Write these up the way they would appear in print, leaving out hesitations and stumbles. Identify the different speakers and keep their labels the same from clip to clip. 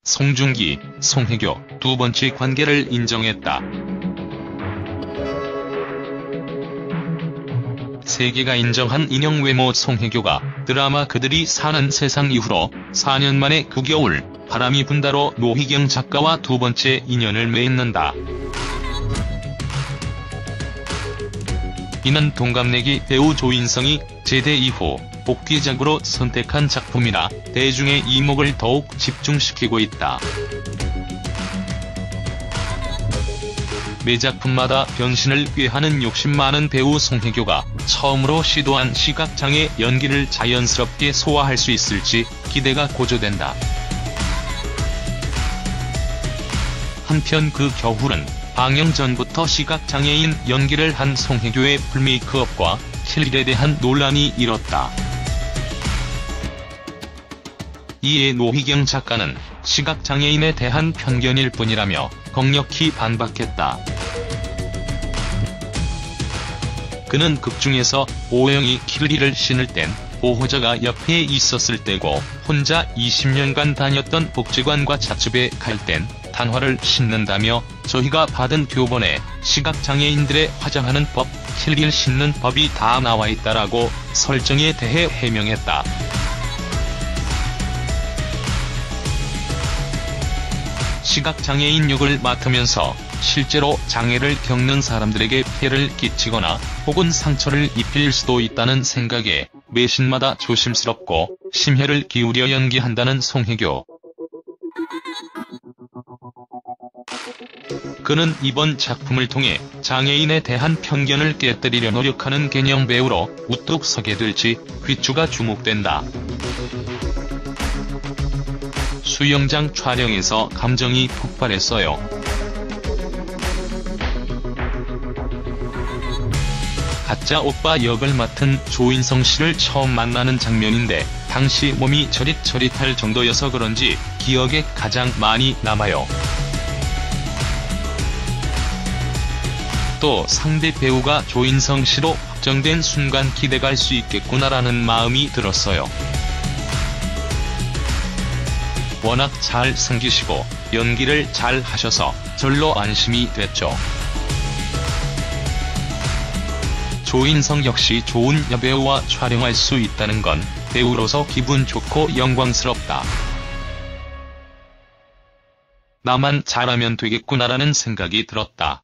Speaker 1: 송중기, 송혜교 두 번째 관계를 인정했다. 세계가 인정한 인형 외모 송혜교가 드라마 그들이 사는 세상 이후로 4년 만에 그 겨울 바람이 분다로 노희경 작가와 두 번째 인연을 맺는다. 이는 동갑내기 배우 조인성이 제대 이후 복귀작으로 선택한 작품이라 대중의 이목을 더욱 집중시키고 있다. 매 작품마다 변신을 꾀하는 욕심 많은 배우 송혜교가 처음으로 시도한 시각장애 연기를 자연스럽게 소화할 수 있을지 기대가 고조된다. 한편 그 겨울은 방영 전부터 시각장애인 연기를 한 송혜교의 풀메이크업과 킬일에 대한 논란이 일었다. 이에 노희경 작가는 시각장애인에 대한 편견일 뿐이라며 강력히 반박했다. 그는 극중에서 오영이 킬리를 신을 땐 보호자가 옆에 있었을 때고 혼자 20년간 다녔던 복지관과 자취에 갈 땐 단화를 신는다며 저희가 받은 교본에 시각장애인들의 화장하는 법, 킬리를 신는 법이 다 나와 있다라고 설정에 대해 해명했다. 시각장애인 역을 맡으면서 실제로 장애를 겪는 사람들에게 폐를 끼치거나 혹은 상처를 입힐 수도 있다는 생각에 매신마다 조심스럽고 심혈을 기울여 연기한다는 송혜교. 그는 이번 작품을 통해 장애인에 대한 편견을 깨뜨리려 노력하는 개념 배우로 우뚝 서게 될지 귀추가 주목된다. 수영장 촬영에서 감정이 폭발했어요. 가짜 오빠 역을 맡은 조인성 씨를 처음 만나는 장면인데 당시 몸이 저릿저릿할 정도여서 그런지 기억에 가장 많이 남아요. 또 상대 배우가 조인성 씨로 확정된 순간 기대갈 수 있겠구나라는 마음이 들었어요. 워낙 잘 생기시고 연기를 잘 하셔서 절로 안심이 됐죠. 조인성 역시 좋은 여배우와 촬영할 수 있다는 건 배우로서 기분 좋고 영광스럽다. 나만 잘하면 되겠구나라는 생각이 들었다.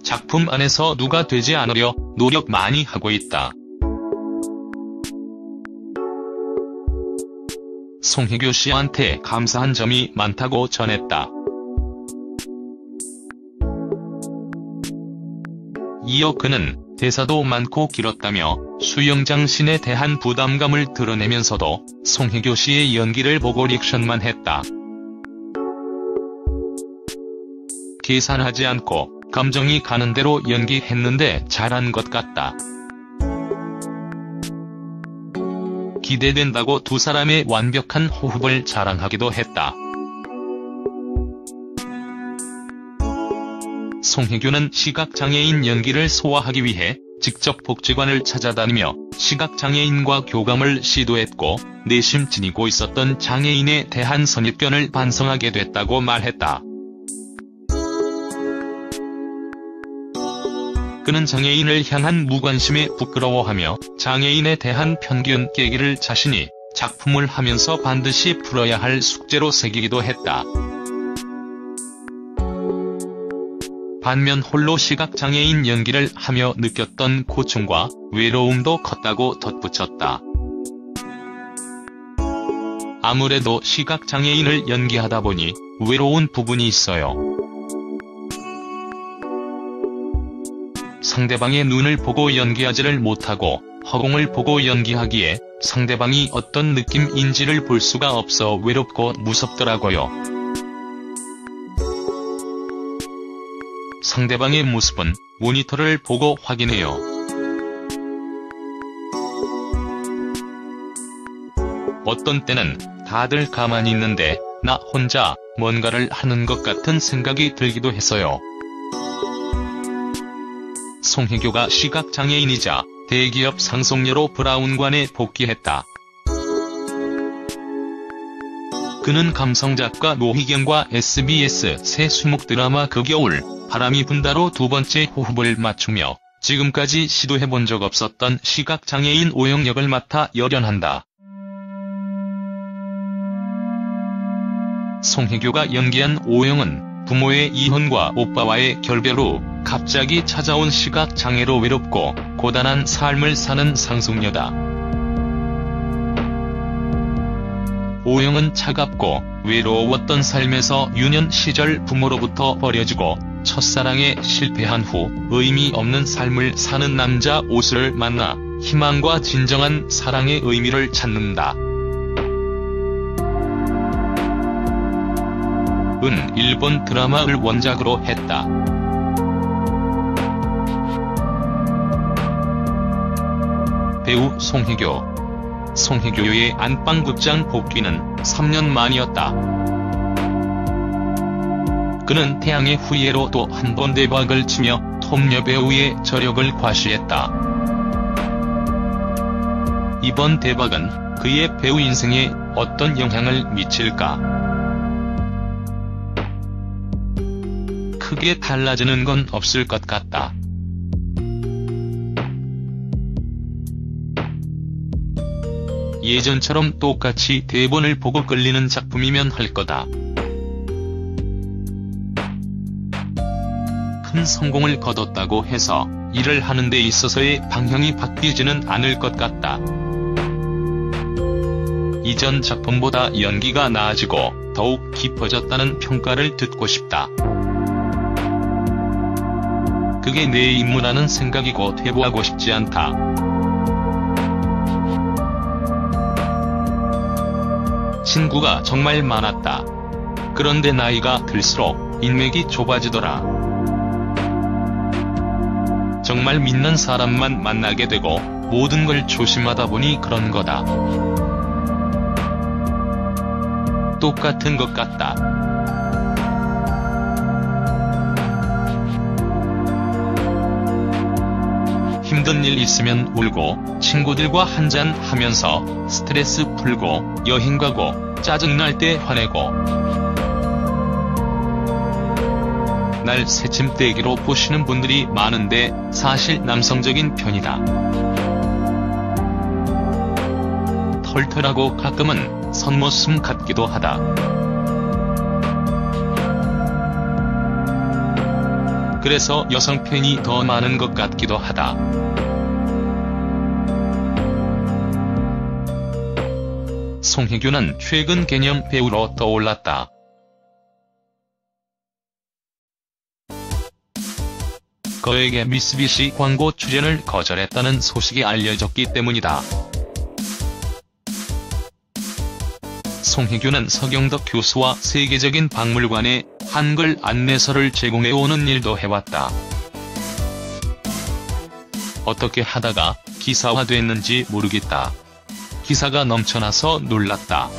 Speaker 1: 작품 안에서 누가 되지 않으려 노력 많이 하고 있다. 송혜교 씨한테 감사한 점이 많다고 전했다. 이어 그는 대사도 많고 길었다며 수영장 씬에 대한 부담감을 드러내면서도 송혜교 씨의 연기를 보고 리액션만 했다. 계산하지 않고 감정이 가는 대로 연기했는데 잘한 것 같다. 기대된다고 두 사람의 완벽한 호흡을 자랑하기도 했다. 송혜교는 시각장애인 연기를 소화하기 위해 직접 복지관을 찾아다니며 시각장애인과 교감을 시도했고 내심 지니고 있었던 장애인에 대한 선입견을 반성하게 됐다고 말했다. 그는 장애인을 향한 무관심에 부끄러워하며 장애인에 대한 편견 깨기를 자신이 작품을 하면서 반드시 풀어야 할 숙제로 새기기도 했다. 반면 홀로 시각장애인 연기를 하며 느꼈던 고충과 외로움도 컸다고 덧붙였다. 아무래도 시각장애인을 연기하다 보니 외로운 부분이 있어요. 상대방의 눈을 보고 연기하지를 못하고 허공을 보고 연기하기에 상대방이 어떤 느낌인지를 볼 수가 없어 외롭고 무섭더라고요. 상대방의 모습은 모니터를 보고 확인해요. 어떤 때는 다들 가만히 있는데 나 혼자 뭔가를 하는 것 같은 생각이 들기도 했어요. 송혜교가 시각장애인이자 대기업 상속녀로 브라운관에 복귀했다. 그는 감성작가 노희경과 SBS 새 수목 드라마 그 겨울 바람이 분다로 두 번째 호흡을 맞추며 지금까지 시도해본 적 없었던 시각장애인 오영 역을 맡아 열연한다. 송혜교가 연기한 오영은 부모의 이혼과 오빠와의 결별 후 갑자기 찾아온 시각장애로 외롭고 고단한 삶을 사는 상속녀다. 오영은 차갑고 외로웠던 삶에서 유년 시절 부모로부터 버려지고 첫사랑에 실패한 후 의미 없는 삶을 사는 남자 오수를 만나 희망과 진정한 사랑의 의미를 찾는다. 은 일본 드라마를 원작으로 했다. 배우 송혜교의 안방극장 복귀는 3년 만이었다. 그는 태양의 후예로 또 한 번 대박을 치며 톱 여배우의 저력을 과시했다. 이번 대박은 그의 배우 인생에 어떤 영향을 미칠까? 크게 달라지는 건 없을 것 같다. 예전처럼 똑같이 대본을 보고 끌리는 작품이면 할 거다. 큰 성공을 거뒀다고 해서 일을 하는 데 있어서의 방향이 바뀌지는 않을 것 같다. 이전 작품보다 연기가 나아지고 더욱 깊어졌다는 평가를 듣고 싶다. 그게 내 임무라는 생각이고 퇴보하고 싶지 않다. 친구가 정말 많았다. 그런데 나이가 들수록 인맥이 좁아지더라. 정말 믿는 사람만 만나게 되고 모든 걸 조심하다 보니 그런 거다. 똑같은 것 같다. 힘든 일 있으면 울고 친구들과 한잔 하면서 스트레스 풀고 여행 가고 짜증날 때 화내고 날 새침대기로 보시는 분들이 많은데 사실 남성적인 편이다. 털털하고 가끔은 선모습 같기도 하다. 그래서 여성 팬이 더 많은 것 같기도 하다. 송혜교는 최근 개념 배우로 떠올랐다. 그에게 미쓰비시 광고 출연을 거절했다는 소식이 알려졌기 때문이다. 송혜교는 서경덕 교수와 세계적인 박물관에 한글 안내서를 제공해오는 일도 해왔다. 어떻게 하다가 기사화됐는지 모르겠다. 기사가 넘쳐나서 놀랐다.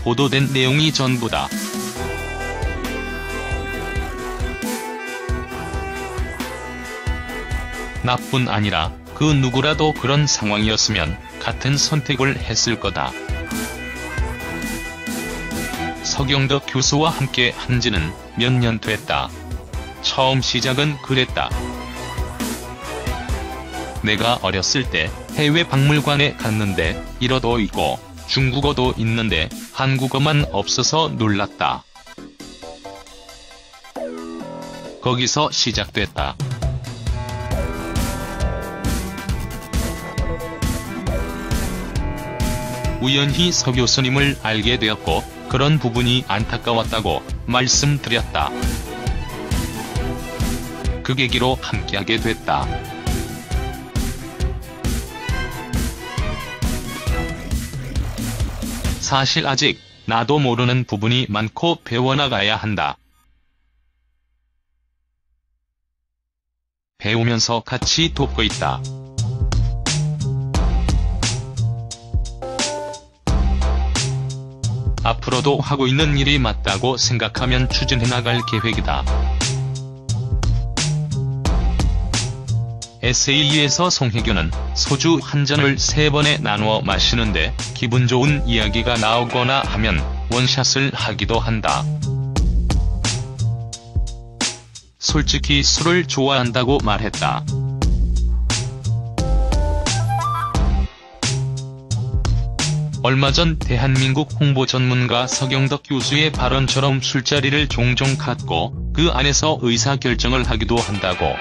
Speaker 1: 보도된 내용이 전부다. 나뿐 아니라 그 누구라도 그런 상황이었으면 같은 선택을 했을 거다. 서경덕 교수와 함께 한지는 몇 년 됐다. 처음 시작은 그랬다. 내가 어렸을 때 해외 박물관에 갔는데 일어도 있고 중국어도 있는데 한국어만 없어서 놀랐다. 거기서 시작됐다. 우연히 서 교수님을 알게 되었고 그런 부분이 안타까웠다고 말씀드렸다. 그 계기로 함께하게 됐다. 사실 아직 나도 모르는 부분이 많고 배워나가야 한다. 배우면서 같이 돕고 있다. 앞으로도 하고 있는 일이 맞다고 생각하면 추진해 나갈 계획이다. 에세이에서 송혜교는 소주 한 잔을 3번에 나누어 마시는데 기분 좋은 이야기가 나오거나 하면 원샷을 하기도 한다. 솔직히 술을 좋아한다고 말했다. 얼마 전 대한민국 홍보 전문가 서경덕 교수의 발언처럼 술자리를 종종 갖고 그 안에서 의사결정을 하기도 한다고.